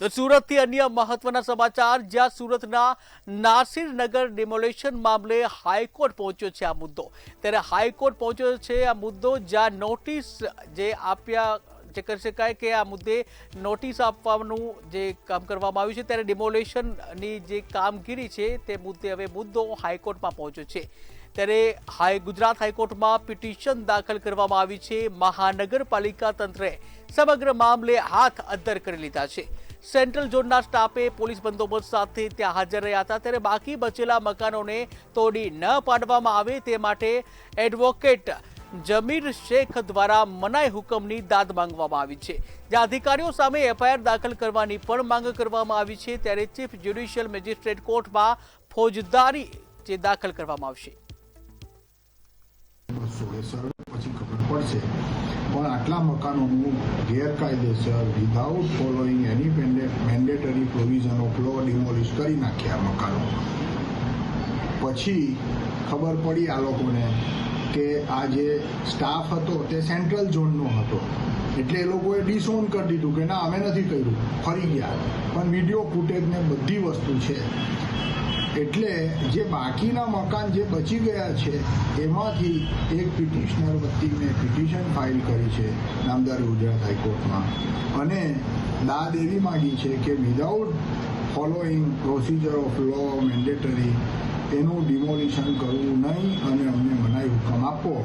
તો સુરતથી અન્ય મહત્વના સમાચાર, જ્યાં સુરતના નાસિરનગર ડિમોલેશન મામલે હાઈકોર્ટ પહોંચ્યો છે આ મુદ્દો. ત્યારે હાઈકોર્ટ પહોંચ્યો છે આ મુદ્દો, જ્યાં નોટિસ જે આપ્યા જે કરી શકાય કે આ મુદ્દે નોટિસ આપવાનું જે કામ કરવામાં આવ્યું છે, ત્યારે ડિમોલેશનની જે કામગીરી છે તે મુદ્દે હવે મુદ્દો હાઈકોર્ટમાં પહોંચ્યો છે. ત્યારે ગુજરાત હાઈકોર્ટમાં પિટિશન દાખલ કરવામાં આવી છે. મહાનગરપાલિકા તંત્રે સમગ્ર મામલે હાથ અદ્ધર કરી લીધા છે. સેન્ટ્રલ ઝોનના સ્ટાફે પોલીસ બંદોબસ્ત સાથે ત્યાં હાજર રહ્યા હતા. ત્યારે બાકી બચેલા મકાનોને તોડી ન પાડવામાં આવે તે માટે એડવોકેટ જમીર શેખ દ્વારા મનાઈ હુકમની દાદ માંગવામાં આવી છે. જ્યાં અધિકારીઓ સામે એફઆઈઆર દાખલ કરવાની પણ માંગ કરવામાં આવી છે. ત્યારે ચીફ જ્યુડિશિયલ મેજિસ્ટ્રેટ કોર્ટમાં ફોજદારી જે દાખલ કરવામાં આવશે. પછી ખબર પડશે, પણ આટલા મકાનોનું ગેરકાયદેસર without following any mandatory provision of law demolish કરી નાખ્યા મકાનો. પછી ખબર પડી આ લોકોને કે આ જે સ્ટાફ હતો તે સેન્ટ્રલ ઝોનનો હતો, એટલે એ લોકોએ ડિસઓન કરી દીધું કે ના અમે નથી કર્યું, ફરી ગયા. પણ વિડીયો ફૂટેજ ને બધી વસ્તુ છે. એટલે જે બાકીના મકાન જે બચી ગયા છે એમાંથી એક પિટિશનર વતીને પિટિશન ફાઇલ કરી છે નામદાર ગુજરાત હાઈકોર્ટમાં, અને દાદ એવી માગી છે કે without following procedure of law mandatory એનું ડિમોલિશન કરવું નહીં અને અમને મનાઈ હુકમ આપો.